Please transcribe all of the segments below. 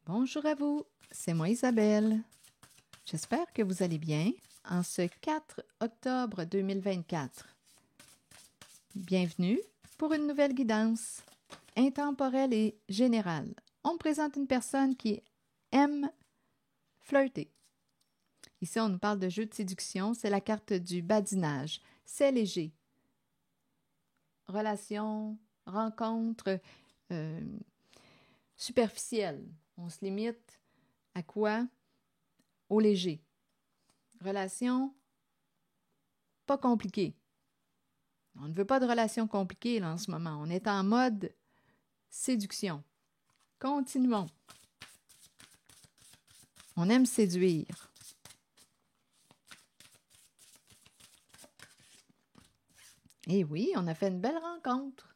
Bonjour à vous, c'est moi Isabelle. J'espère que vous allez bien en ce 4 octobre 2024. Bienvenue pour une nouvelle guidance intemporelle et générale. On me présente une personne qui aime flirter. Ici, on nous parle de jeu de séduction, c'est la carte du badinage. C'est léger. Relation, rencontre superficielle. On se limite à quoi? Au léger. Relation pas compliquée. On ne veut pas de relation compliquée là, en ce moment. On est en mode séduction. Continuons. On aime séduire. Et oui, on a fait une belle rencontre.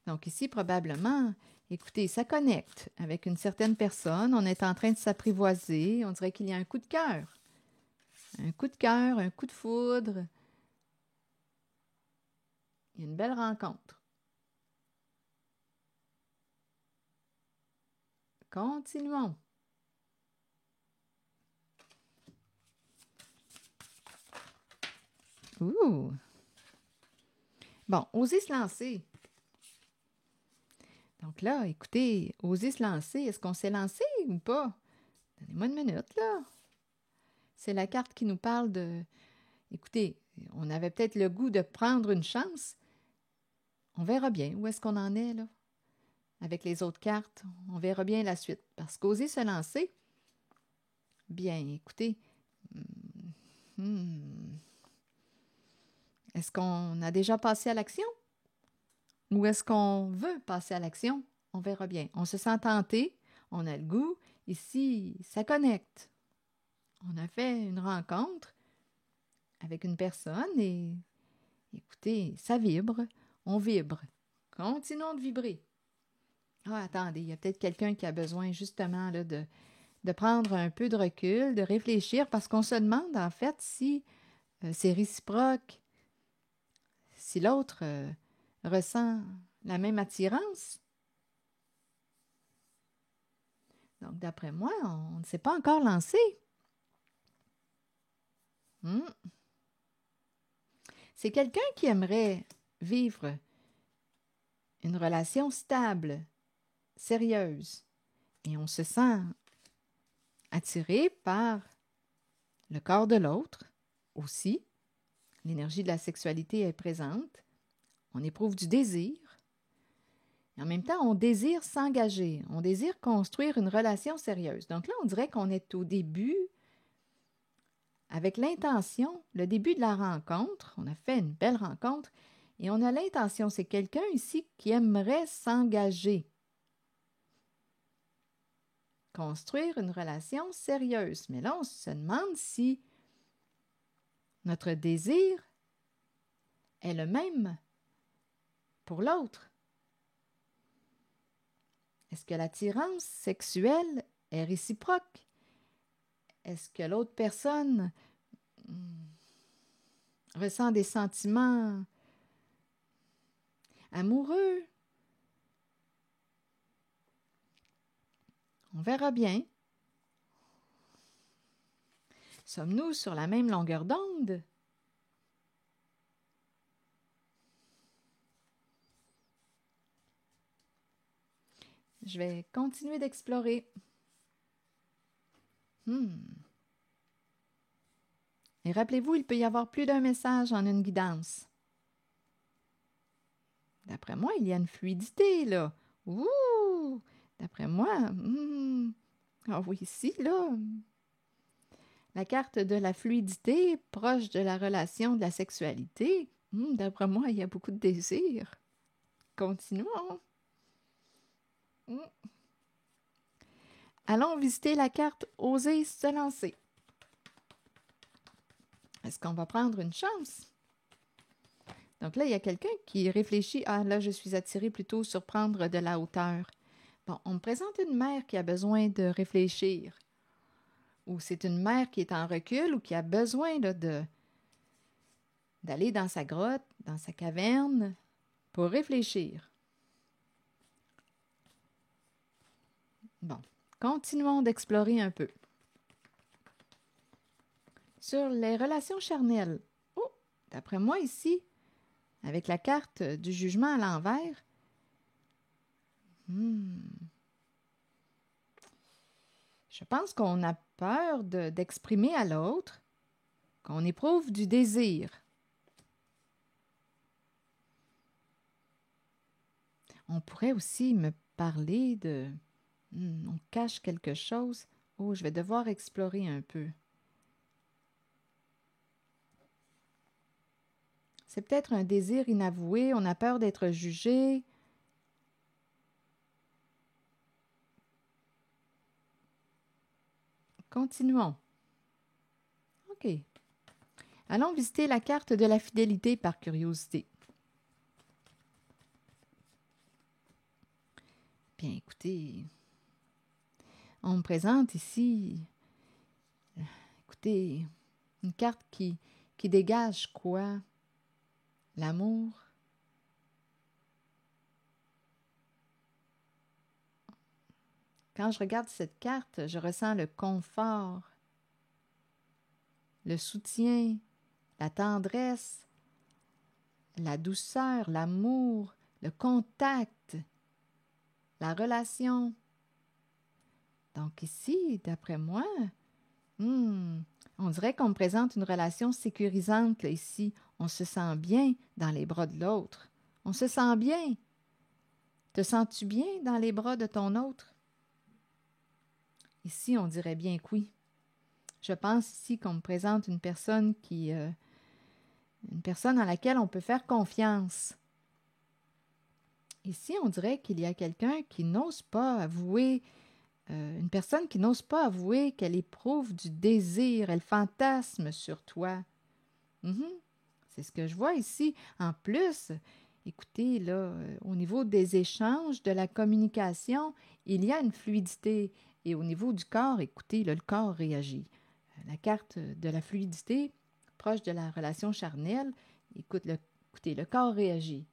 Donc ici, probablement, écoutez, ça connecte avec une certaine personne. On est en train de s'apprivoiser. On dirait qu'il y a un coup de cœur. Un coup de cœur, un coup de foudre. Il y a une belle rencontre. Continuons. Ouh! Bon, oser se lancer. Donc là, écoutez, oser se lancer. Est-ce qu'on s'est lancé ou pas? Donnez-moi une minute, là. C'est la carte qui nous parle de... Écoutez, on avait peut-être le goût de prendre une chance. On verra bien où est-ce qu'on en est, là. Avec les autres cartes, on verra bien la suite. Parce qu'oser se lancer, bien, écoutez, est-ce qu'on a déjà passé à l'action? Ou est-ce qu'on veut passer à l'action? On verra bien. On se sent tenté, on a le goût. Ici, ça connecte. On a fait une rencontre avec une personne et, écoutez, ça vibre. On vibre. Continuons de vibrer. Ah, attendez, il y a peut-être quelqu'un qui a besoin justement là, de prendre un peu de recul, de réfléchir, parce qu'on se demande en fait si c'est réciproque, si l'autre ressent la même attirance. Donc, d'après moi, on ne s'est pas encore lancé. C'est quelqu'un qui aimerait vivre une relation stable, sérieuse, et on se sent attiré par le corps de l'autre aussi. L'énergie de la sexualité est présente. On éprouve du désir. Et en même temps, on désire s'engager. On désire construire une relation sérieuse. Donc là, on dirait qu'on est au début avec l'intention, le début de la rencontre. On a fait une belle rencontre et on a l'intention. C'est quelqu'un ici qui aimerait s'engager. Construire une relation sérieuse. Mais là, on se demande si notre désir est le même pour l'autre. Est-ce que l'attirance sexuelle est réciproque? Est-ce que l'autre personne ressent des sentiments amoureux? On verra bien. Sommes-nous sur la même longueur d'onde? Je vais continuer d'explorer. Et rappelez-vous, il peut y avoir plus d'un message en une guidance. D'après moi, il y a une fluidité, là. Ouh! D'après moi, ah oui, ici, là, la carte de la fluidité, proche de la relation de la sexualité. D'après moi, il y a beaucoup de désir. Continuons. Allons visiter la carte Oser se lancer. Est-ce qu'on va prendre une chance? Donc là, il y a quelqu'un qui réfléchit. Ah, là, je suis attirée plutôt sur prendre de la hauteur. Bon, on me présente une mère qui a besoin de réfléchir. Ou c'est une mère qui est en recul ou qui a besoin là, d'aller dans sa grotte, dans sa caverne, pour réfléchir. Bon, Continuons d'explorer un peu. Sur les relations charnelles. Oh, d'après moi ici, avec la carte du jugement à l'envers, je pense qu'on a peur d'exprimer à l'autre qu'on éprouve du désir. On pourrait aussi me parler de... on cache quelque chose. Oh, je vais devoir explorer un peu. C'est peut-être un désir inavoué, on a peur d'être jugé. Continuons. OK. Allons visiter la carte de la fidélité par curiosité. Bien, écoutez, on me présente ici, écoutez, une carte qui dégage quoi? L'amour. Quand je regarde cette carte, je ressens le confort, le soutien, la tendresse, la douceur, l'amour, le contact, la relation. Donc ici, d'après moi, on dirait qu'on me présente une relation sécurisante là, ici. On se sent bien dans les bras de l'autre. On se sent bien. Te sens-tu bien dans les bras de ton autre? Ici, on dirait bien que oui. Je pense ici qu'on me présente une personne une personne à laquelle on peut faire confiance. Ici, on dirait qu'il y a quelqu'un qui n'ose pas avouer, une personne qui n'ose pas avouer qu'elle éprouve du désir, elle fantasme sur toi. C'est ce que je vois ici. En plus, écoutez, là, au niveau des échanges, de la communication, il y a une fluidité. Et au niveau du corps, écoutez, là, le corps réagit. La carte de la fluidité, proche de la relation charnelle, écoutez, le corps réagit.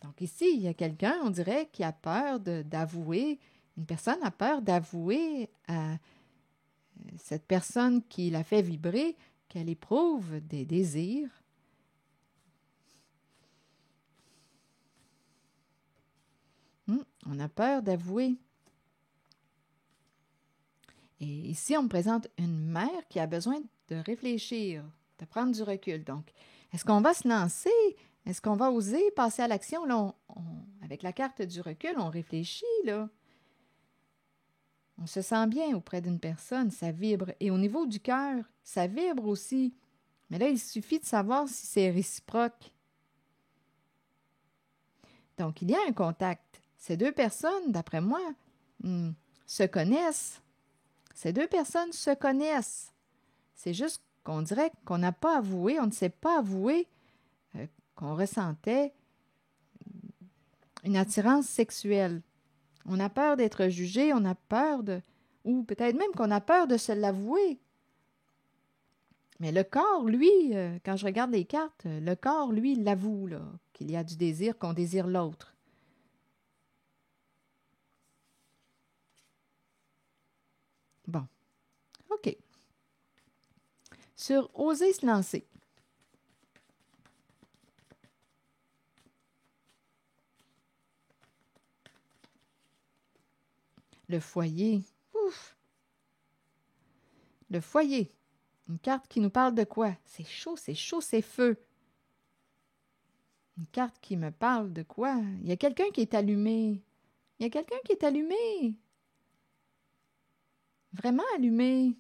Donc ici, il y a quelqu'un, on dirait, qui a peur d'avouer, une personne a peur d'avouer à cette personne qui la fait vibrer qu'elle éprouve des désirs. On a peur d'avouer. Et ici, on me présente une mère qui a besoin de réfléchir, de prendre du recul. Donc, est-ce qu'on va se lancer? Est-ce qu'on va oser passer à l'action? Là, avec la carte du recul, on réfléchit, là. On se sent bien auprès d'une personne, ça vibre. Et au niveau du cœur, ça vibre aussi. Mais là, il suffit de savoir si c'est réciproque. Donc, il y a un contact. Ces deux personnes, d'après moi, se connaissent. Ces deux personnes se connaissent. C'est juste qu'on dirait qu'on n'a pas avoué, on ne s'est pas avoué qu'on ressentait une attirance sexuelle. On a peur d'être jugé, on a peur de... Ou peut-être même qu'on a peur de se l'avouer. Mais le corps, lui, quand je regarde les cartes, le corps, lui, l'avoue, là, qu'il y a du désir, qu'on désire l'autre. Bon, OK. Sur oser se lancer. Le foyer. Ouf! Le foyer. Une carte qui nous parle de quoi? C'est chaud, c'est feu. Une carte qui me parle de quoi? Il y a quelqu'un qui est allumé. Il y a quelqu'un qui est allumé. Vraiment allumé.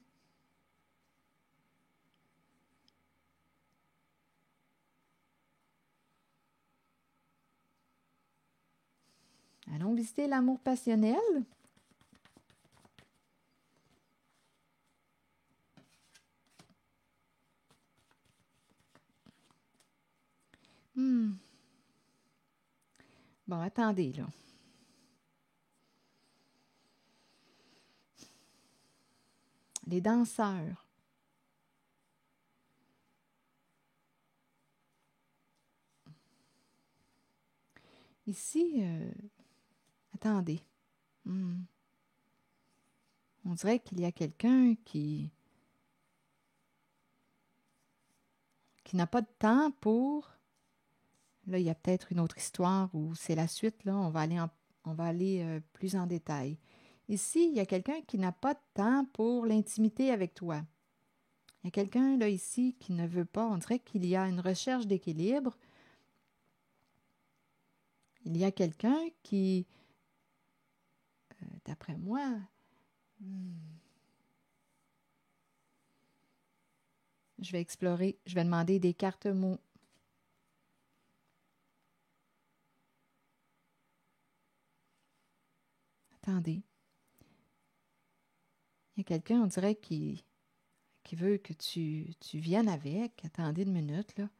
Allons visiter l'amour passionnel. Bon, attendez, là. Les danseurs. Ici, attendez. On dirait qu'il y a quelqu'un qui n'a pas de temps pour... Là, il y a peut-être une autre histoire où c'est la suite. Là, on va aller plus en détail. Ici, il y a quelqu'un qui n'a pas de temps pour l'intimité avec toi. Il y a quelqu'un là ici qui ne veut pas. On dirait qu'il y a une recherche d'équilibre. Il y a quelqu'un qui, d'après moi, je vais explorer. Je vais demander des cartes mots. Attendez. Il y a quelqu'un, on dirait, qui veut que tu viennes avec. Attendez une minute, là.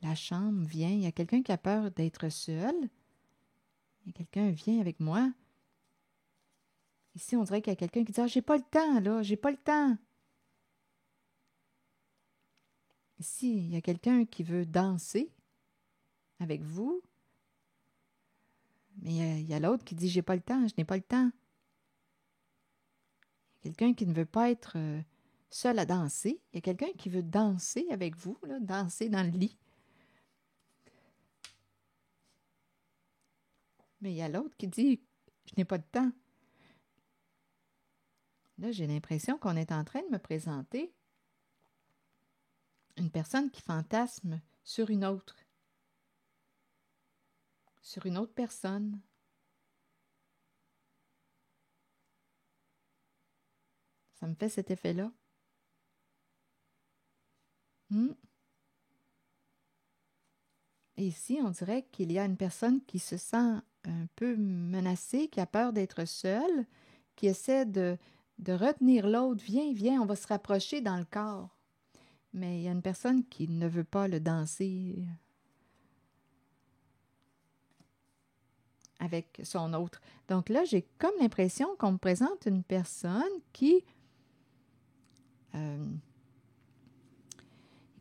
La chambre vient. Il y a quelqu'un qui a peur d'être seul. Il y a quelqu'un qui vient avec moi. Ici, on dirait qu'il y a quelqu'un qui dit « Ah, j'ai pas le temps, là. J'ai pas le temps. » Ici, il y a quelqu'un qui veut danser avec vous. Mais il y a l'autre qui dit « J'ai pas le temps. Je n'ai pas le temps. » Il y a quelqu'un qui ne veut pas être seul à danser. Il y a quelqu'un qui veut danser avec vous, là, danser dans le lit. Mais il y a l'autre qui dit « Je n'ai pas de temps. » Là, j'ai l'impression qu'on est en train de me présenter une personne qui fantasme sur une autre personne. Ça me fait cet effet-là. Et ici, on dirait qu'il y a une personne qui se sent un peu menacée, qui a peur d'être seule, qui essaie de retenir l'autre. Viens, viens, on va se rapprocher dans le corps. Mais il y a une personne qui ne veut pas le danser avec son autre. Donc là, j'ai comme l'impression qu'on me présente une personne qui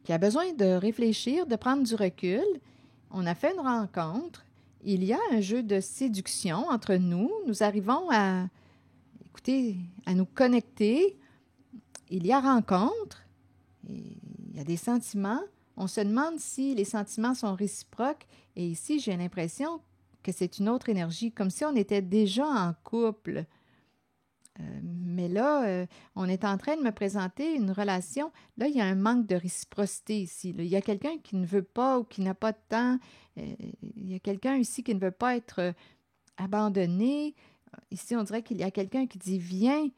a besoin de réfléchir, de prendre du recul. On a fait une rencontre. Il y a un jeu de séduction entre nous. Nous arrivons à nous connecter. Il y a rencontre. Il y a des sentiments. On se demande si les sentiments sont réciproques. Et ici, j'ai l'impression que c'est une autre énergie, comme si on était déjà en couple. Mais là, on est en train de me présenter une relation. Là, il y a un manque de réciprocité ici. Là. Il y a quelqu'un qui ne veut pas ou qui n'a pas de temps. Il y a quelqu'un ici qui ne veut pas être abandonné. Ici, on dirait qu'il y a quelqu'un qui dit « Viens,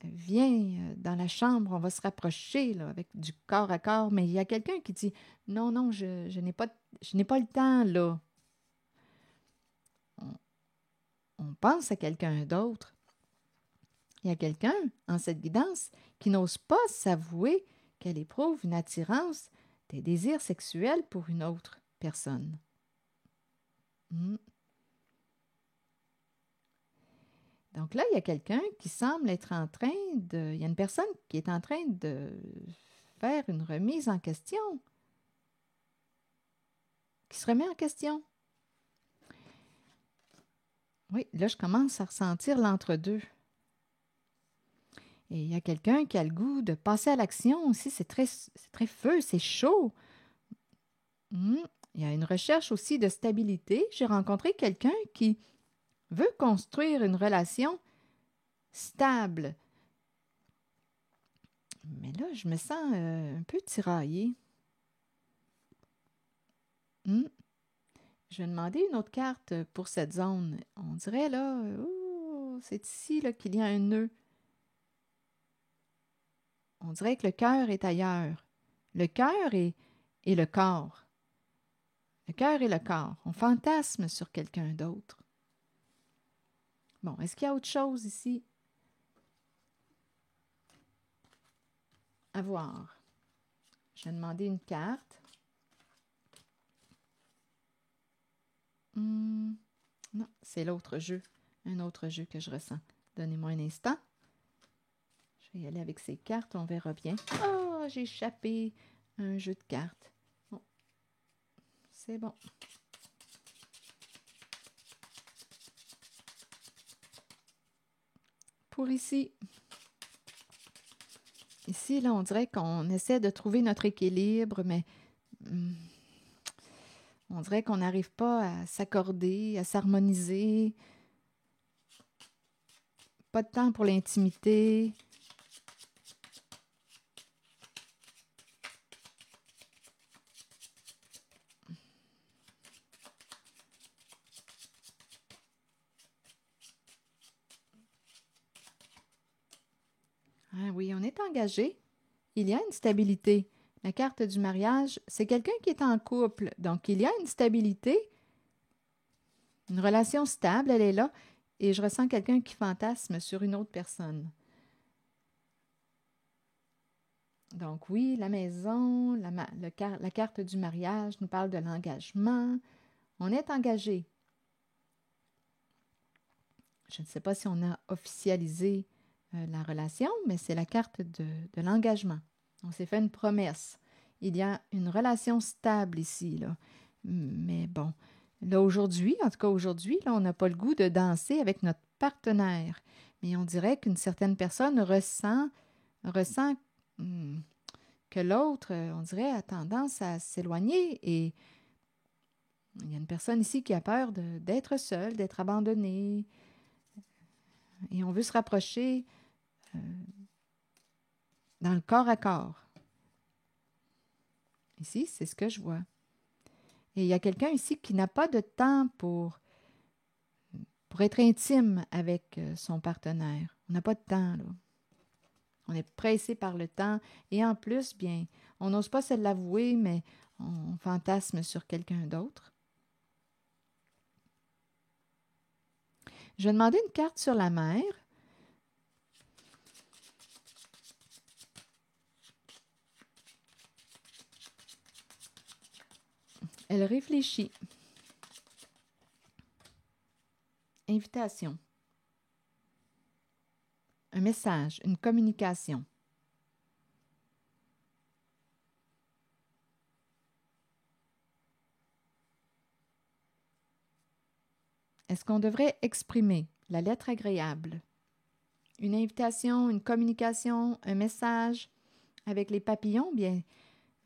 viens dans la chambre, on va se rapprocher là, avec du corps à corps. » Mais il y a quelqu'un qui dit « Non, non, je n'ai pas le temps là. » On pense à quelqu'un d'autre. Il y a quelqu'un, en cette guidance, qui n'ose pas s'avouer qu'elle éprouve une attirance, des désirs sexuels pour une autre personne. Donc là, il y a quelqu'un qui semble être en train de... Il y a une personne qui est en train de faire une remise en question, qui se remet en question. Oui, là, je commence à ressentir l'entre-deux. Et il y a quelqu'un qui a le goût de passer à l'action aussi. C'est très feu, c'est chaud. Il y a une recherche aussi de stabilité. J'ai rencontré quelqu'un qui veut construire une relation stable. Mais là, je me sens un peu tiraillée. Je vais demander une autre carte pour cette zone. On dirait là, c'est ici là, qu'il y a un nœud. On dirait que le cœur est ailleurs. Le cœur et le corps. Le cœur et le corps. On fantasme sur quelqu'un d'autre. Bon, est-ce qu'il y a autre chose ici à voir? Je vais demander une carte. Non, c'est l'autre jeu. Un autre jeu que je ressens. Donnez-moi un instant. Je vais y aller avec ces cartes, on verra bien. Oh, j'ai échappé un jeu de cartes. Bon. C'est bon. pour ici. Ici, là, on dirait qu'on essaie de trouver notre équilibre, mais on dirait qu'on n'arrive pas à s'accorder, à s'harmoniser. Pas de temps pour l'intimité. Ah oui, on est engagé. Il y a une stabilité. La carte du mariage, c'est quelqu'un qui est en couple. Donc, il y a une stabilité, une relation stable, elle est là. Et je ressens quelqu'un qui fantasme sur une autre personne. Donc oui, la maison, la carte du mariage nous parle de l'engagement. On est engagé. Je ne sais pas si on a officialisé la relation, mais c'est la carte de l'engagement. On s'est fait une promesse. Il y a une relation stable ici, là. Mais bon, là aujourd'hui, en tout cas aujourd'hui, là, on n'a pas le goût de danser avec notre partenaire. Mais on dirait qu'une certaine personne ressent que l'autre, on dirait, a tendance à s'éloigner. Et il y a une personne ici qui a peur d'être seule, d'être abandonnée. Et on veut se rapprocher dans le corps à corps. Ici, c'est ce que je vois. Et il y a quelqu'un ici qui n'a pas de temps pour être intime avec son partenaire. On n'a pas de temps, là. On est pressé par le temps. Et en plus, bien, on n'ose pas se l'avouer, mais on fantasme sur quelqu'un d'autre. Je vais demander une carte sur la mer. Elle réfléchit. Invitation. Un message, une communication. Est-ce qu'on devrait exprimer la lettre agréable? Une invitation, une communication, un message. Avec les papillons, bien,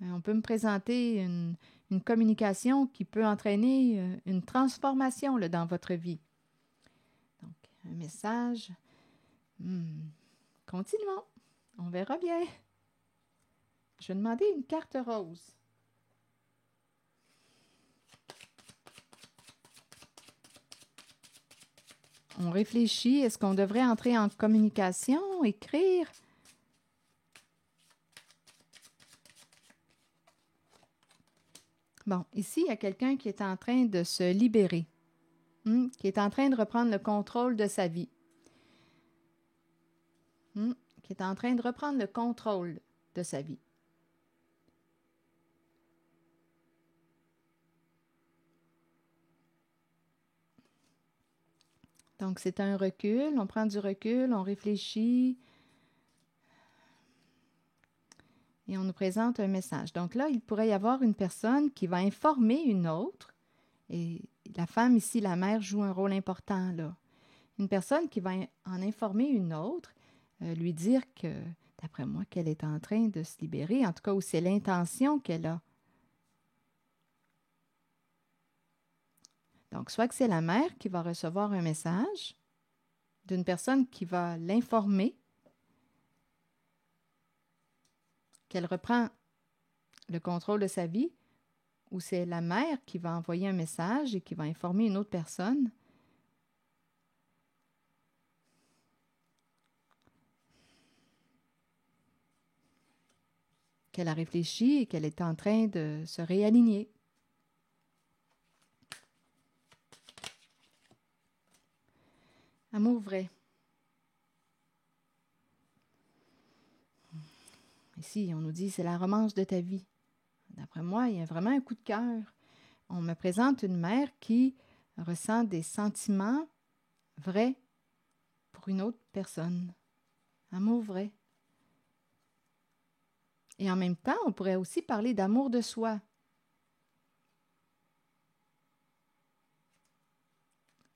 on peut me présenter une communication qui peut entraîner une transformation là, dans votre vie. Donc, un message. Continuons. On verra bien. Je vais demander une carte rose. On réfléchit. Est-ce qu'on devrait entrer en communication, écrire? Bon, ici, il y a quelqu'un qui est en train de se libérer, qui est en train de reprendre le contrôle de sa vie, qui est en train de reprendre le contrôle de sa vie. Donc, c'est un recul, on prend du recul, on réfléchit et on nous présente un message. Donc là, il pourrait y avoir une personne qui va informer une autre, et la femme ici, la mère, joue un rôle important là. Une personne qui va en informer une autre, lui dire que, d'après moi, qu'elle est en train de se libérer, en tout cas, où c'est l'intention qu'elle a. Donc, soit que c'est la mère qui va recevoir un message d'une personne qui va l'informer qu'elle reprend le contrôle de sa vie, ou c'est la mère qui va envoyer un message et qui va informer une autre personne qu'elle a réfléchi et qu'elle est en train de se réaligner. Amour vrai. Ici, on nous dit c'est la romance de ta vie. D'après moi, il y a vraiment un coup de cœur. On me présente une mère qui ressent des sentiments vrais pour une autre personne. Amour vrai. Et en même temps, on pourrait aussi parler d'amour de soi.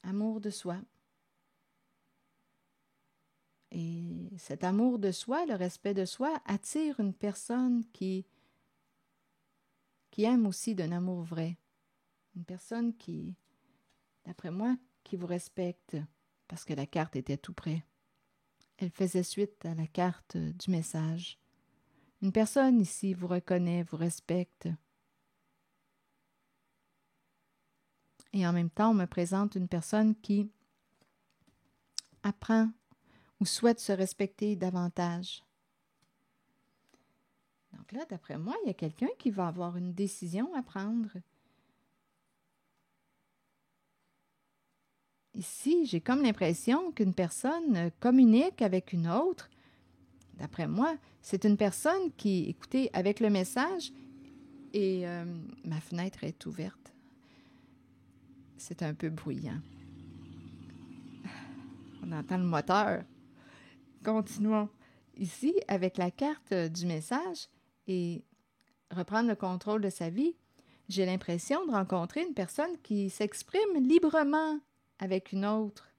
Amour de soi. cet amour de soi, le respect de soi, attire une personne qui aime aussi d'un amour vrai. Une personne qui, d'après moi, qui vous respecte, parce que la carte était tout près. Elle faisait suite à la carte du message. Une personne ici vous reconnaît, vous respecte. Et en même temps, on me présente une personne qui apprend ou souhaite se respecter davantage. Donc là, d'après moi, il y a quelqu'un qui va avoir une décision à prendre. Ici, j'ai comme l'impression qu'une personne communique avec une autre. D'après moi, c'est une personne qui, écoutez, avec le message, et ma fenêtre est ouverte. C'est un peu bruyant. On entend le moteur. Continuons. Ici, avec la carte du message et reprendre le contrôle de sa vie, j'ai l'impression de rencontrer une personne qui s'exprime librement avec une autre,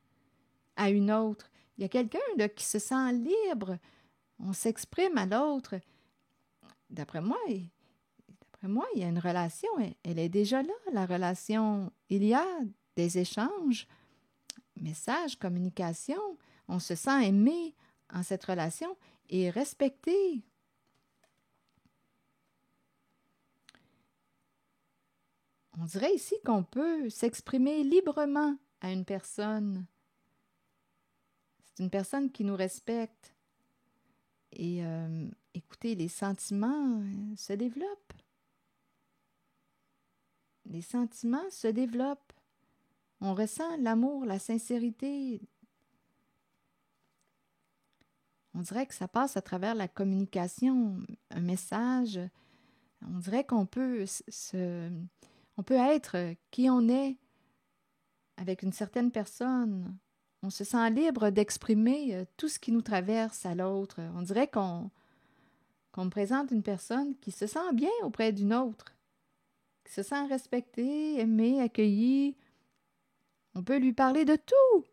à une autre. Il y a quelqu'un là, qui se sent libre. On s'exprime à l'autre. D'après moi, il y a une relation. Elle est déjà là, la relation. Il y a des échanges, messages, communication. On se sent aimé en cette relation et respecté. On dirait ici qu'on peut s'exprimer librement à une personne. C'est une personne qui nous respecte. Et écoutez, les sentiments se développent. Les sentiments se développent. On ressent l'amour, la sincérité. On dirait que ça passe à travers la communication, un message. On dirait qu'on peut on peut être qui on est avec une certaine personne. On se sent libre d'exprimer tout ce qui nous traverse à l'autre. On dirait qu'on me présente une personne qui se sent bien auprès d'une autre, qui se sent respectée, aimée, accueillie. On peut lui parler de tout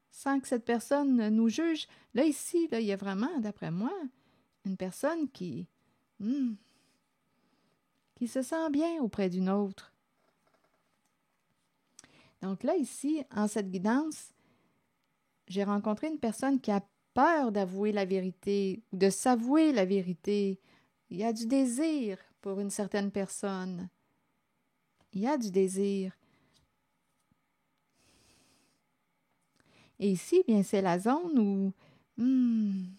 sans que cette personne nous juge. Là, ici, il y a vraiment, d'après moi, une personne qui se sent bien auprès d'une autre. Donc là, ici, en cette guidance, j'ai rencontré une personne qui a peur d'avouer la vérité ou de s'avouer la vérité. Il y a du désir pour une certaine personne. Il y a du désir. Et ici, bien, c'est la zone où il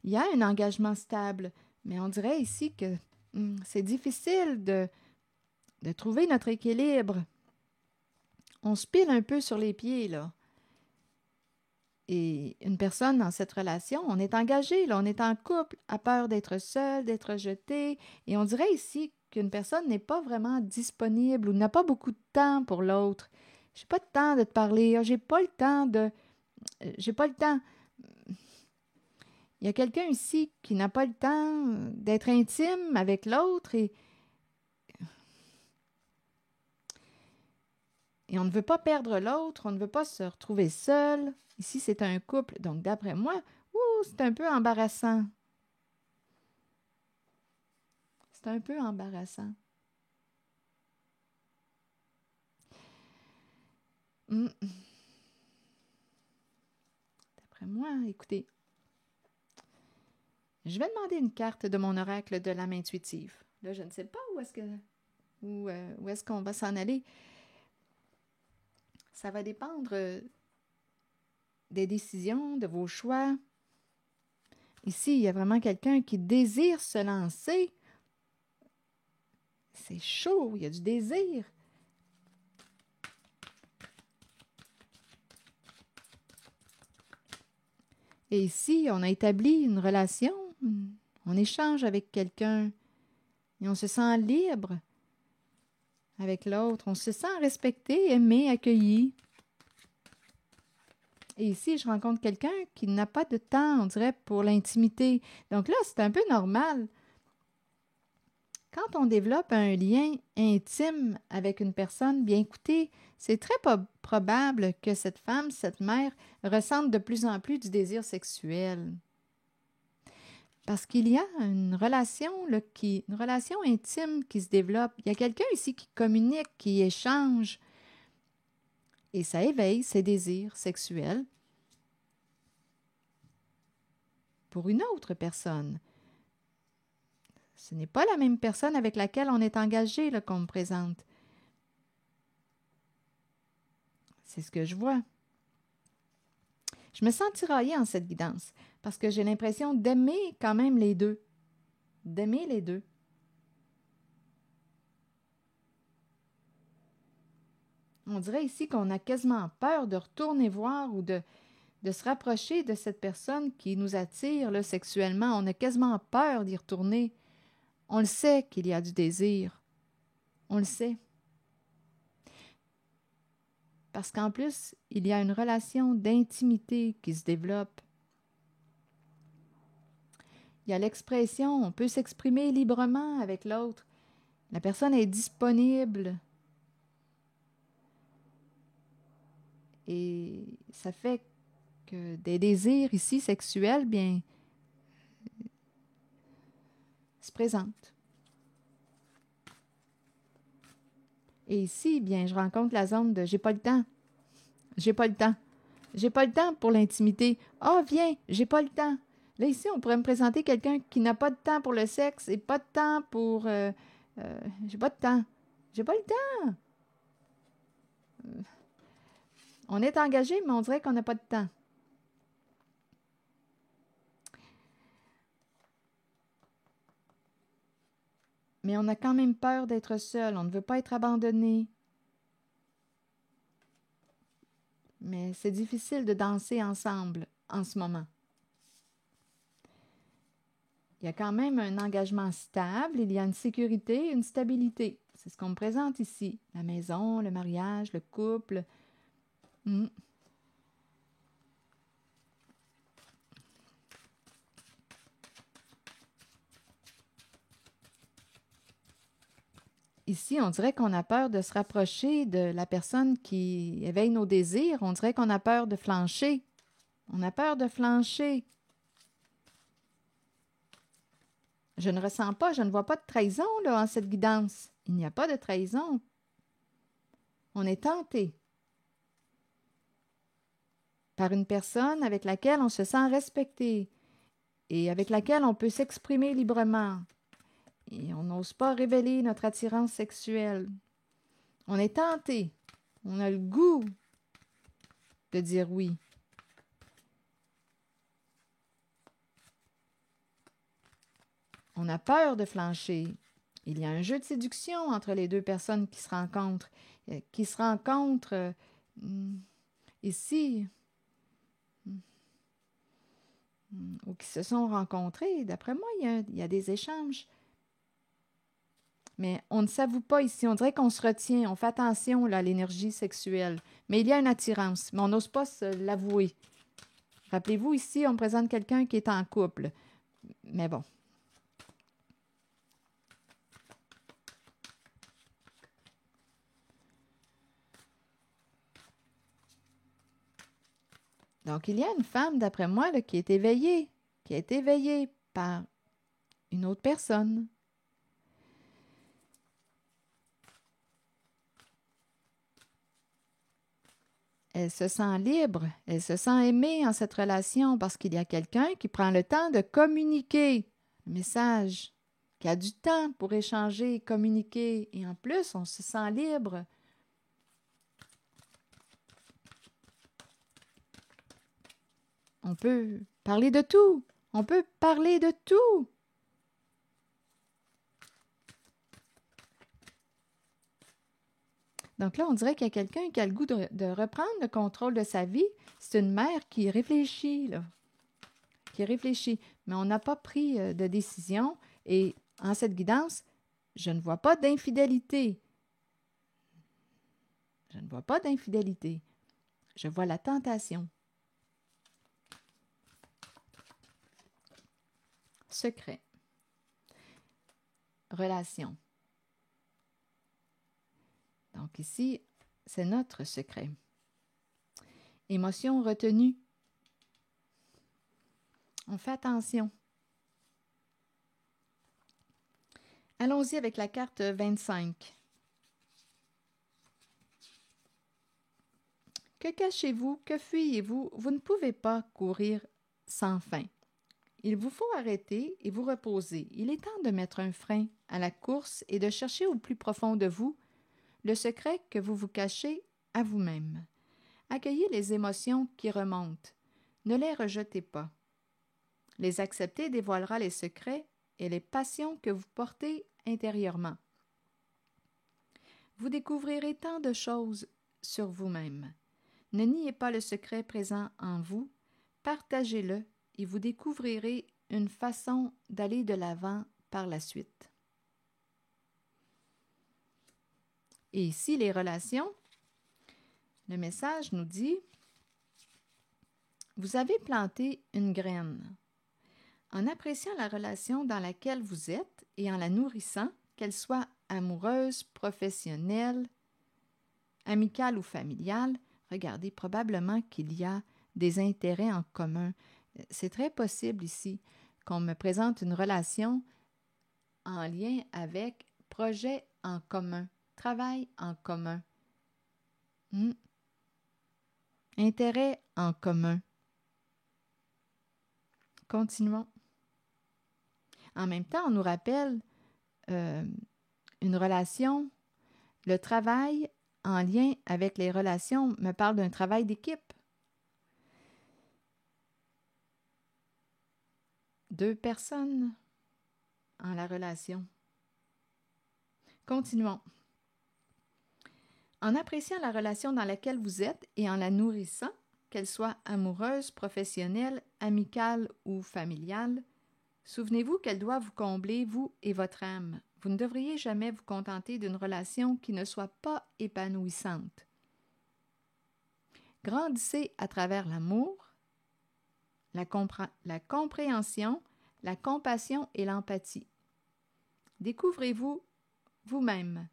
y a un engagement stable. Mais on dirait ici que c'est difficile de trouver notre équilibre. On se pile un peu sur les pieds, là. Et une personne dans cette relation, on est engagé, là, on est en couple, a peur d'être seul, d'être jeté. Et on dirait ici qu'une personne n'est pas vraiment disponible ou n'a pas beaucoup de temps pour l'autre. J'ai pas de temps de te parler, j'ai pas le temps de... J'ai pas le temps. Il y a quelqu'un ici qui n'a pas le temps d'être intime avec l'autre et on ne veut pas perdre l'autre, on ne veut pas se retrouver seul. Ici, c'est un couple, donc d'après moi, c'est un peu embarrassant. C'est un peu embarrassant. D'après moi, écoutez, je vais demander une carte de mon oracle de l'âme intuitive. Là, je ne sais pas où est-ce qu'on va s'en aller. Ça va dépendre des décisions, de vos choix. Ici, il y a vraiment quelqu'un qui désire se lancer. C'est chaud, il y a du désir. Et ici, on a établi une relation, on échange avec quelqu'un et on se sent libre avec l'autre. On se sent respecté, aimé, accueilli. Et ici, je rencontre quelqu'un qui n'a pas de temps, on dirait, pour l'intimité. Donc là, c'est un peu normal. Quand on développe un lien intime avec une personne, bien écoutez, c'est très probable que cette femme, cette mère, ressente de plus en plus du désir sexuel. Parce qu'il y a une relation intime qui se développe. Il y a quelqu'un ici qui communique, qui échange. Et ça éveille ses désirs sexuels pour une autre personne. Ce n'est pas la même personne avec laquelle on est engagé là, qu'on me présente. C'est ce que je vois. Je me sens tiraillée en cette guidance parce que j'ai l'impression d'aimer quand même les deux. D'aimer les deux. On dirait ici qu'on a quasiment peur de retourner voir ou de se rapprocher de cette personne qui nous attire là, sexuellement. On a quasiment peur d'y retourner. On le sait qu'il y a du désir. On le sait. Parce qu'en plus, il y a une relation d'intimité qui se développe. Il y a l'expression, on peut s'exprimer librement avec l'autre. La personne est disponible. Et ça fait que des désirs ici sexuels, bien, se présentent. Et ici, bien, je rencontre la zone de j'ai pas le temps. J'ai pas le temps. J'ai pas le temps pour l'intimité. Ah, viens, j'ai pas le temps. Là, ici, on pourrait me présenter quelqu'un qui n'a pas de temps pour le sexe et pas de temps pour... j'ai pas de temps. J'ai pas le temps. On est engagé, mais on dirait qu'on n'a pas de temps. Mais on a quand même peur d'être seul. On ne veut pas être abandonné. Mais c'est difficile de danser ensemble en ce moment. Il y a quand même un engagement stable, il y a une sécurité, une stabilité. C'est ce qu'on me présente ici. La maison, le mariage, le couple. Ici, on dirait qu'on a peur de se rapprocher de la personne qui éveille nos désirs. On dirait qu'on a peur de flancher. On a peur de flancher. Je ne ressens pas, je ne vois pas de trahison là, en cette guidance. Il n'y a pas de trahison. On est tenté par une personne avec laquelle on se sent respecté et avec laquelle on peut s'exprimer librement. Et on n'ose pas révéler notre attirance sexuelle. On est tenté. On a le goût de dire oui. On a peur de flancher. Il y a un jeu de séduction entre les deux personnes qui se rencontrent. Ici, ou qui se sont rencontrés. D'après moi, il y a des échanges. Mais on ne s'avoue pas ici. On dirait qu'on se retient. On fait attention là, à l'énergie sexuelle. Mais il y a une attirance. Mais on n'ose pas se l'avouer. Rappelez-vous, ici, on me présente quelqu'un qui est en couple. Mais bon. Donc, il y a une femme, d'après moi, là, qui est éveillée par une autre personne. Elle se sent libre, elle se sent aimée en cette relation parce qu'il y a quelqu'un qui prend le temps de communiquer le message, qui a du temps pour échanger, communiquer. Et en plus, on se sent libre. On peut parler de tout. On peut parler de tout. Donc là, on dirait qu'il y a quelqu'un qui a le goût de reprendre le contrôle de sa vie. C'est une mère qui réfléchit, là. Qui réfléchit. Mais on n'a pas pris de décision. Et en cette guidance, je ne vois pas d'infidélité. Je ne vois pas d'infidélité. Je vois la tentation. Secret. relation. Donc ici, c'est notre secret. Émotion retenue. On fait attention. Allons-y avec la carte 25. Que cachez-vous? Que fuyez-vous? Vous ne pouvez pas courir sans fin. Il vous faut arrêter et vous reposer. Il est temps de mettre un frein à la course et de chercher au plus profond de vous le secret que vous vous cachez à vous-même. Accueillez les émotions qui remontent. Ne les rejetez pas. Les accepter dévoilera les secrets et les passions que vous portez intérieurement. Vous découvrirez tant de choses sur vous-même. Ne niez pas le secret présent en vous, partagez-le et vous découvrirez une façon d'aller de l'avant par la suite. Et ici, les relations, le message nous dit « Vous avez planté une graine. En appréciant la relation dans laquelle vous êtes et en la nourrissant, qu'elle soit amoureuse, professionnelle, amicale ou familiale, regardez probablement qu'il y a des intérêts en commun. C'est très possible ici qu'on me présente une relation en lien avec projet en commun, travail en commun, intérêt en commun. Continuons. En même temps, on nous rappelle une relation, le travail en lien avec les relations me parle d'un travail d'équipe. 2 personnes en la relation. Continuons. En appréciant la relation dans laquelle vous êtes et en la nourrissant, qu'elle soit amoureuse, professionnelle, amicale ou familiale, souvenez-vous qu'elle doit vous combler, vous et votre âme. Vous ne devriez jamais vous contenter d'une relation qui ne soit pas épanouissante. Grandissez à travers l'amour, la compréhension, la compassion et l'empathie. Découvrez-vous vous-même.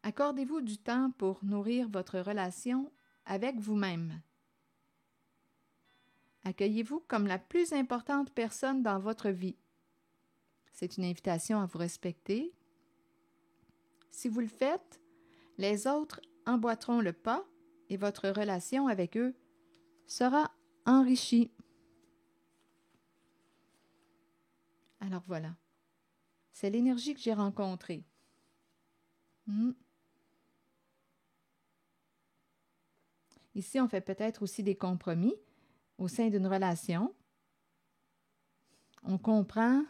Accordez-vous du temps pour nourrir votre relation avec vous-même. Accueillez-vous comme la plus importante personne dans votre vie. C'est une invitation à vous respecter. Si vous le faites, les autres emboîteront le pas et votre relation avec eux sera enrichie. Alors voilà, c'est l'énergie que j'ai rencontrée. Ici, on fait peut-être aussi des compromis au sein d'une relation. On comprend.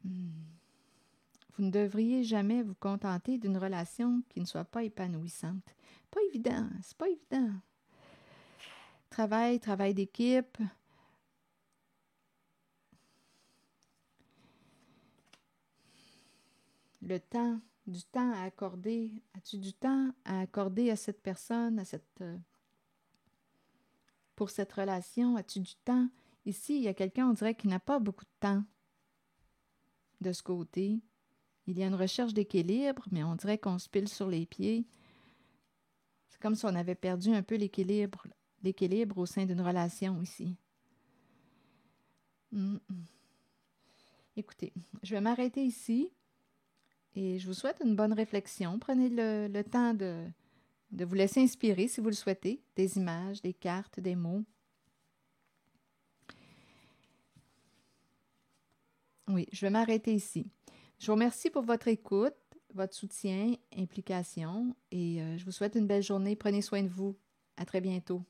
Vous ne devriez jamais vous contenter d'une relation qui ne soit pas épanouissante. Pas évident, c'est pas évident. Travail d'équipe. Le temps, du temps à accorder. As-tu du temps à accorder à cette personne, pour cette relation? As-tu du temps? Ici, il y a quelqu'un, on dirait, qui n'a pas beaucoup de temps de ce côté. Il y a une recherche d'équilibre, mais on dirait qu'on se pile sur les pieds. C'est comme si on avait perdu un peu l'équilibre au sein d'une relation ici. Écoutez, je vais m'arrêter ici et je vous souhaite une bonne réflexion. Prenez le temps de vous laisser inspirer, si vous le souhaitez, des images, des cartes, des mots. Oui, je vais m'arrêter ici. Je vous remercie pour votre écoute, votre soutien, implication et je vous souhaite une belle journée. Prenez soin de vous. À très bientôt.